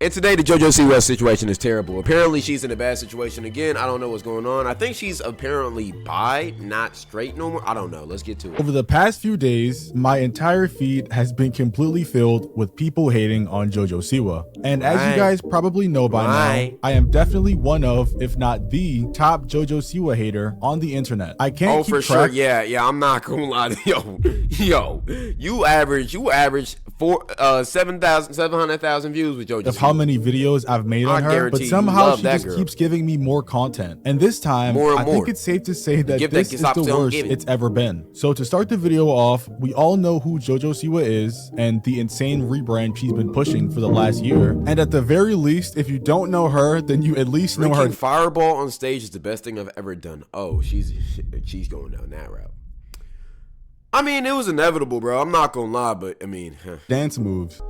And today the Jojo Siwa situation is terrible. Apparently she's in a bad situation again. I don't know what's going on. I think she's apparently bi, not straight no more. I don't know. Let's get to it. Over the past few days, my entire feed has been completely filled with people hating on Jojo Siwa. And as you guys probably know by now, I am definitely one of, if not the top Jojo Siwa hater on the internet. I can't keep track. Sure. Yeah, I'm not gonna lie to yo, you average 700,000 views with Jojo. Of how many videos I've made on her, but somehow she just keeps giving me more content. And this time, I think it's safe to say that this is the worst it's ever been. So to start the video off, we all know who Jojo Siwa is and the insane rebrand she's been pushing for the last year. And at the very least, if you don't know her, then you at least know her. Fireball on stage is the best thing I've ever done. Oh, she's going down that route. I mean, it was inevitable, bro. I'm not gonna lie, but I mean, dance moves.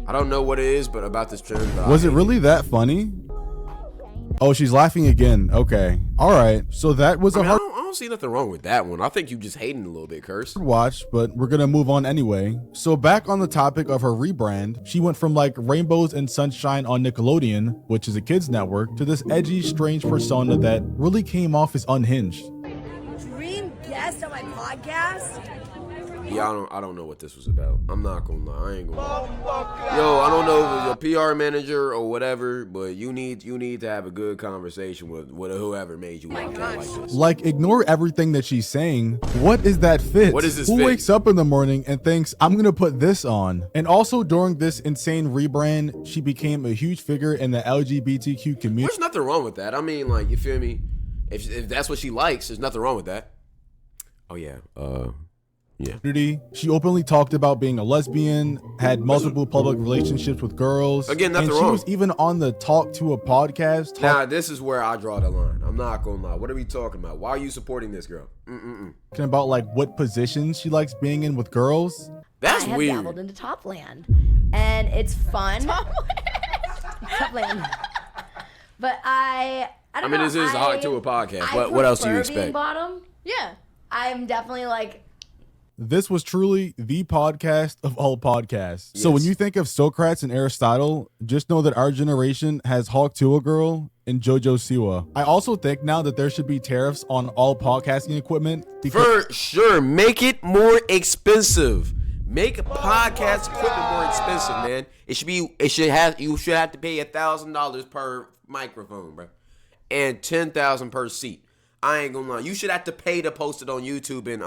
I don't know what it is, but about this trend. Was it really that funny? Oh, she's laughing again. Okay. All right. So that was I don't see nothing wrong with that one. I think you just hating a little bit, Curse. Watch, but we're gonna move on anyway. So back on the topic of her rebrand, she went from like Rainbows and Sunshine on Nickelodeon, which is a kids network, to this edgy, strange persona that really came off as unhinged. Dream guest on my podcast? Yeah, I don't know what this was about. I'm not gonna lie. I ain't gonna lie. Yo, I don't know if it was your PR manager or whatever, but you need to have a good conversation with whoever made you walk out like this. Like, ignore everything that she's saying. What is that fit? What is this Who fit? wakes up in the morning and thinks, I'm gonna put this on? And also during this insane rebrand, she became a huge figure in the LGBTQ community. There's nothing wrong with that. I mean, like, you feel me? If that's what she likes, there's nothing wrong with that. Oh yeah. Yeah. She openly talked about being a lesbian, had multiple public relationships with girls. Again, nothing wrong. She was even on the Talk to a podcast. Now, this is where I draw the line. I'm not gonna lie. What are we talking about? Why are you supporting this girl? Talking about like what positions she likes being in with girls. That's weird. I have dabbled into Topland, and it's fun. Topland. But I don't know. This is Talk to a podcast. What else do you expect? Being bottom. Yeah. I'm definitely like. This was truly the podcast of all podcasts. Yes. So when you think of Socrates and Aristotle, just know that our generation has Hawk Tuah Girl and Jojo Siwa. I also think now that there should be tariffs on all podcasting equipment. For sure, make it more expensive. Make podcast equipment more expensive, man. You should have to pay $1,000 per microphone, bro, and $10,000 per seat. I ain't gonna lie. You should have to pay to post it on YouTube and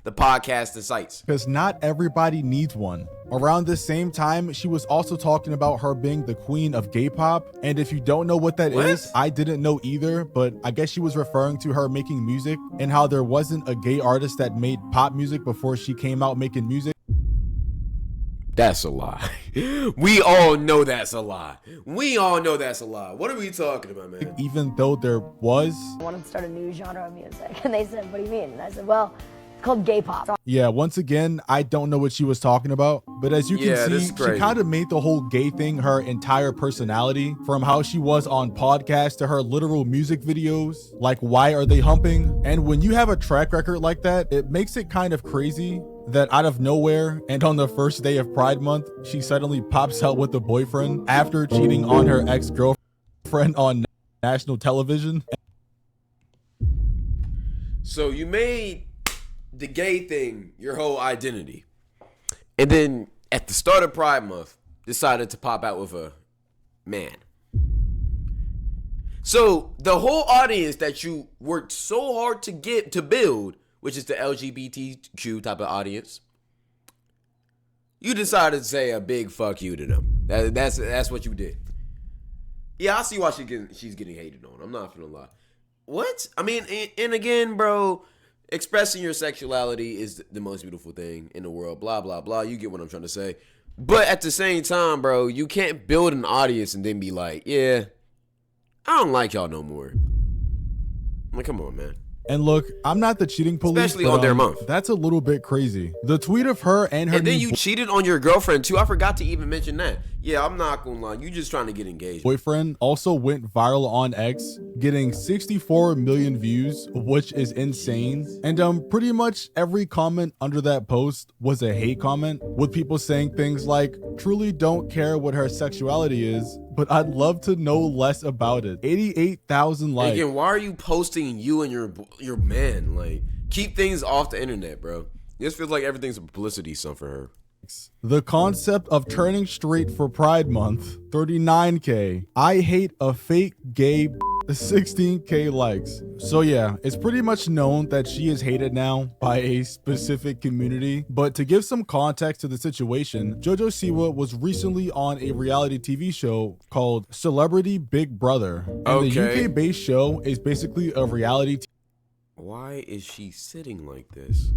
the podcast and sites. Because not everybody needs one. Around the same time, she was also talking about her being the queen of gay pop. And if you don't know what that is, I didn't know either, but I guess she was referring to her making music and how there wasn't a gay artist that made pop music before she came out making music. That's a lie. We all know that's a lie. What are we talking about, man? Even though there was. I wanted to start a new genre of music. And they said, what do you mean? And I said, well, it's called gay pop. Yeah, once again, I don't know what she was talking about. But as you can see, she kind of made the whole gay thing her entire personality. From how she was on podcasts to her literal music videos. Like, Why Are They Humping? And when you have a track record like that, it makes it kind of crazy that out of nowhere and on the first day of Pride Month, she suddenly pops out with a boyfriend after cheating on her ex-girlfriend on national television. So you made the gay thing your whole identity. And then at the start of Pride Month, decided to pop out with a man. So the whole audience that you worked so hard to build, which is the LGBTQ type of audience, you decided to say a big fuck you to them. That's what you did. Yeah, I see why she's getting hated on. I'm not gonna lie. What? I mean, and again, bro, expressing your sexuality is the most beautiful thing in the world. Blah, blah, blah. You get what I'm trying to say. But at the same time, bro, you can't build an audience and then be like, yeah, I don't like y'all no more. I'm like, come on, man. And look, I'm not the cheating police, especially on their month. That's a little bit crazy. The tweet of her and her. And then you cheated on your girlfriend too. I forgot to even mention that. Yeah, I'm not gonna lie. You just trying to get engaged. Boyfriend also went viral on X, getting 64 million views, which is insane. And pretty much every comment under that post was a hate comment, with people saying things like, "Truly don't care what her sexuality is, but I'd love to know less about it." 88,000 likes. Again, why are you posting you and your man? Like, keep things off the internet, bro. This feels like everything's a publicity stunt for her. The concept of turning straight for Pride Month, 39K. I hate a fake gay, 16K likes. So yeah, it's pretty much known that she is hated now by a specific community. But to give some context to the situation, Jojo Siwa was recently on a reality TV show called Celebrity Big Brother. And the UK-based show is basically a reality. Why is she sitting like this?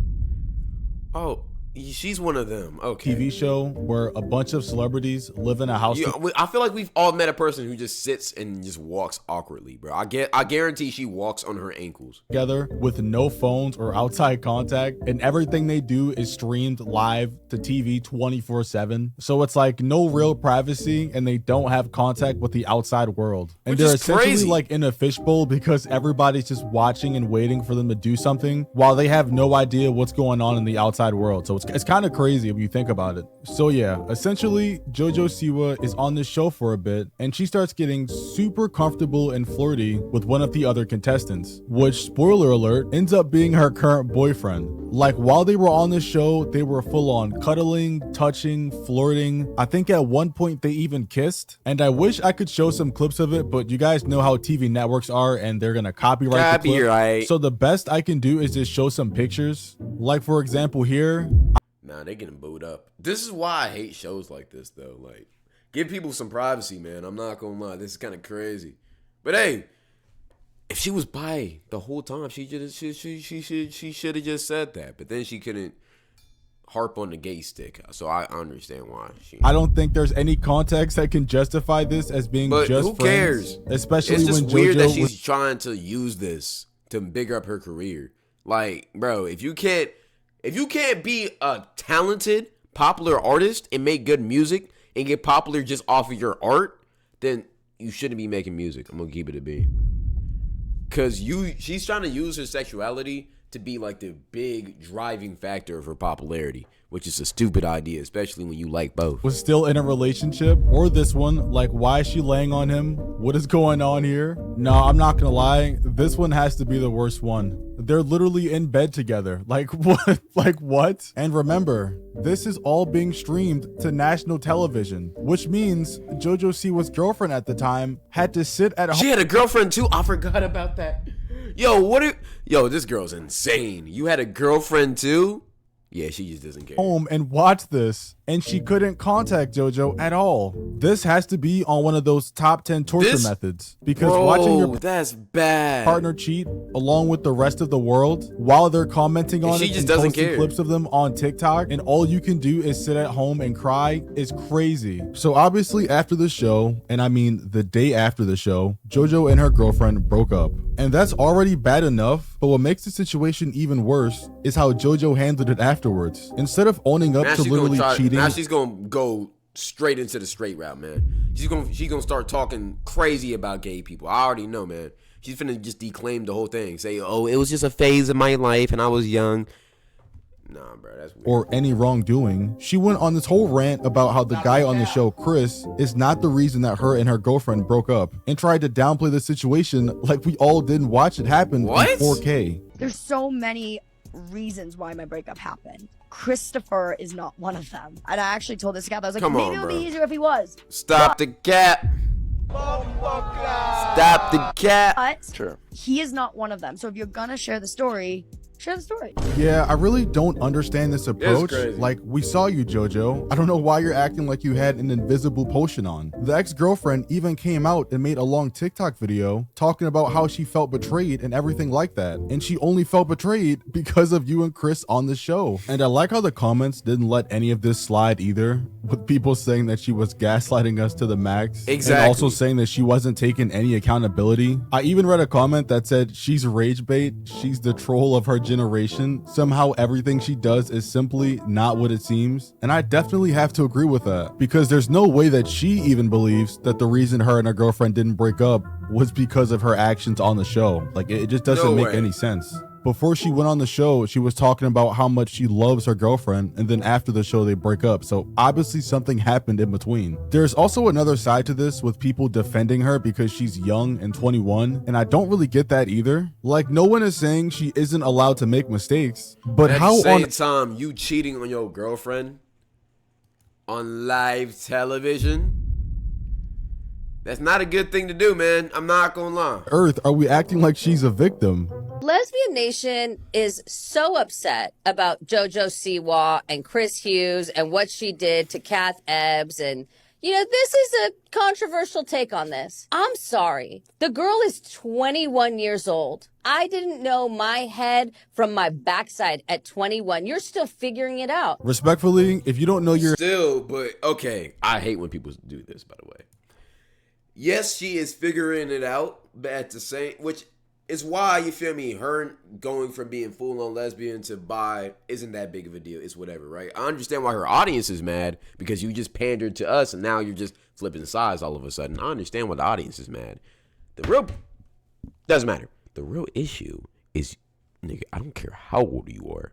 Oh. She's one of them. Okay. TV show where a bunch of celebrities live in a house. I feel like we've all met a person who just sits and just walks awkwardly, bro. I guarantee she walks on her ankles. Together with no phones or outside contact, and everything they do is streamed live to TV 24/7. So it's like no real privacy, and they don't have contact with the outside world. And they're essentially crazy. Like in a fishbowl because everybody's just watching and waiting for them to do something while they have no idea what's going on in the outside world. So it's kind of crazy if you think about it. So yeah, essentially Jojo Siwa is on this show for a bit, and she starts getting super comfortable and flirty with one of the other contestants, which, spoiler alert, ends up being her current boyfriend. Like, while they were on the show, they were full on cuddling, touching, flirting. I think at one point they even kissed, and I wish I could show some clips of it, but you guys know how TV networks are, and they're gonna copyright the clip. So the best I can do is just show some pictures. Like, for example, here. Nah, they getting booed up. This is why I hate shows like this, though. Like, give people some privacy, man. I'm not gonna lie. This is kind of crazy. But hey, if she was bi the whole time, she should have just said that. But then she couldn't harp on the gay stick. So I understand why. I don't think there's any context that can justify this as being just friends. Who cares? Especially it's just when weird Jojo that she's trying to use this to bigger up her career. Like, bro, if you can't be a talented, popular artist and make good music and get popular just off of your art, then you shouldn't be making music. I'm gonna keep it a beat. Cause she's trying to use her sexuality to be like the big driving factor of her popularity, which is a stupid idea, especially when you like both. Was still in a relationship, or this one, like, why is she laying on him? What is going on here? No, I'm not gonna lie, this one has to be the worst one. They're literally in bed together. Like, what? Like, what? And remember, this is all being streamed to national television, which means Jojo Siwa's girlfriend at the time had to sit at home. She had a girlfriend too? I forgot about that. Yo, this girl's insane. You had a girlfriend too? Yeah, she just doesn't care. Home and watch this, and she couldn't contact Jojo at all. This has to be on one of those top 10 torture methods, because watching your that's bad partner cheat along with the rest of the world while they're commenting on it and posting clips of them on TikTok, and all you can do is sit at home and cry is crazy. So obviously after the show, and I mean the day after the show, Jojo and her girlfriend broke up. And that's already bad enough, but what makes the situation even worse is how Jojo handled it afterwards. Instead of owning up to literally cheating. Now she's gonna go straight into the straight route, man. She's gonna start talking crazy about gay people. I already know, man. She's finna just declaim the whole thing. Say, oh, it was just a phase of my life and I was young. Nah, bro, that's weird. Or any wrongdoing. She went on this whole rant about how the guy on the show, Chris, is not the reason that her and her girlfriend broke up, and tried to downplay the situation like we all didn't watch it happen in 4K. There's so many reasons why my breakup happened. Christopher is not one of them. And I actually told this guy, I was like, maybe it would be easier if he was. Stop the cap. Stop the cap. But he is not one of them. So if you're gonna share the story, Share the story. Yeah, I really don't understand this approach. Like, we saw you, Jojo. I don't know why you're acting like you had an invisible potion on. The ex-girlfriend even came out and made a long TikTok video talking about how she felt betrayed and everything like that. And she only felt betrayed because of you and Chris on the show. And I like how the comments didn't let any of this slide either, with people saying that she was gaslighting us to the max. Exactly. And also saying that she wasn't taking any accountability. I even read a comment that said she's rage bait, she's the troll of her generation. Somehow everything she does is simply not what it seems. And I definitely have to agree with that, because there's no way that she even believes that the reason her and her girlfriend didn't break up was because of her actions on the show. Like, it just doesn't make any sense. Before she went on the show, she was talking about how much she loves her girlfriend, and then after the show they break up. So obviously something happened in between. There's also another side to this with people defending her because she's young and 21, and I don't really get that either. Like, no one is saying she isn't allowed to make mistakes, but at how the same time you cheating on your girlfriend on live television? That's not a good thing to do, man. I'm not gonna lie. Earth, are we acting like she's a victim? Lesbian Nation is so upset about Jojo Siwa and Chris Hughes and what she did to Kath Ebbs. And, you know, this is a controversial take on this. I'm sorry. The girl is 21 years old. I didn't know my head from my backside at 21. You're still figuring it out. Respectfully, if you don't know your... Still, but okay. I hate when people do this, by the way. Yes, she is figuring it out, but at the same, which is why, you feel me, her going from being full-on lesbian to bi isn't that big of a deal. It's whatever, right? I understand why her audience is mad, because you just pandered to us and now you're just flipping sides all of a sudden. I understand why the audience is mad. The real, doesn't matter. The real issue is, nigga, I don't care how old you are.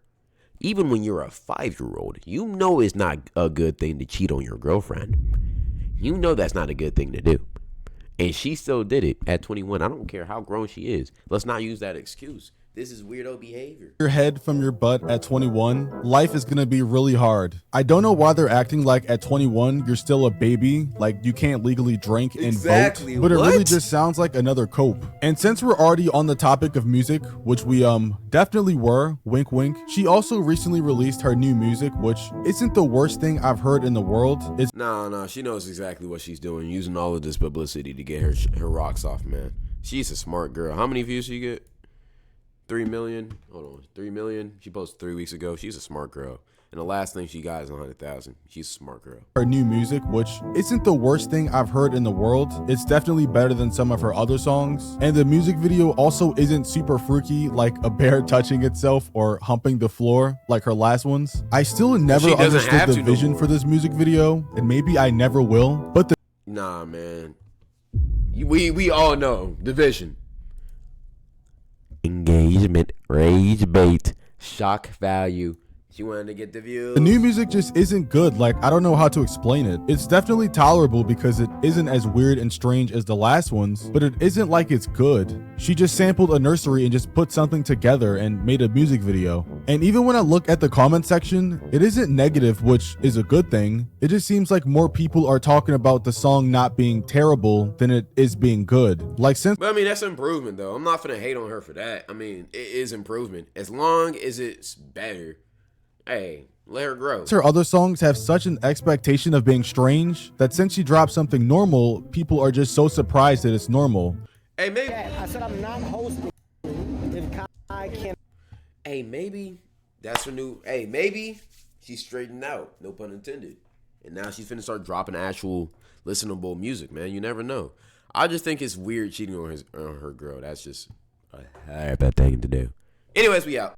Even when you're a 5-year-old, you know it's not a good thing to cheat on your girlfriend. You know that's not a good thing to do. And she still did it at 21. I don't care how grown she is. Let's not use that excuse. This is weirdo behavior. Your head from your butt at 21, life is gonna be really hard. I don't know why they're acting like at 21 you're still a baby, like you can't legally drink and vote, but it really just sounds like another cope. And since we're already on the topic of music, which we definitely were, wink wink, she also recently released her new music, which isn't the worst thing I've heard in the world. It's no, she knows exactly what she's doing, using all of this publicity to get her rocks off, man. She's a smart girl. How many views she get? 3 million. Hold on, 3 million. She posted 3 weeks ago. She's a smart girl. And the last thing she got is 100,000. She's a smart girl. Her new music, which isn't the worst thing I've heard in the world. It's definitely better than some of her other songs. And the music video also isn't super freaky, like a bear touching itself or humping the floor like her last ones. I still never understood the vision for this music video, and maybe I never will. But nah, man. We all know the vision. Engagement, rage bait, shock value. She wanted to get the views. The new music just isn't good. Like, I don't know how to explain it. It's definitely tolerable because it isn't as weird and strange as the last ones, but it isn't like it's good. She just sampled a nursery and just put something together and made a music video. And even when I look at the comment section, it isn't negative, which is a good thing. It just seems like more people are talking about the song not being terrible than it is being good. Like, since... But I mean, that's improvement though. I'm not gonna hate on her for that. I mean, it is improvement. As long as it's better. Hey, let her grow. Her other songs have such an expectation of being strange that since she dropped something normal, people are just so surprised that it's normal. Hey, maybe. I said I'm not hosting if I can. Hey, maybe that's her new. Hey, maybe she's straightened out. No pun intended. And now she's finna start dropping actual listenable music, man. You never know. I just think it's weird cheating on her girl. That's just a bad thing to do. Anyways, we out.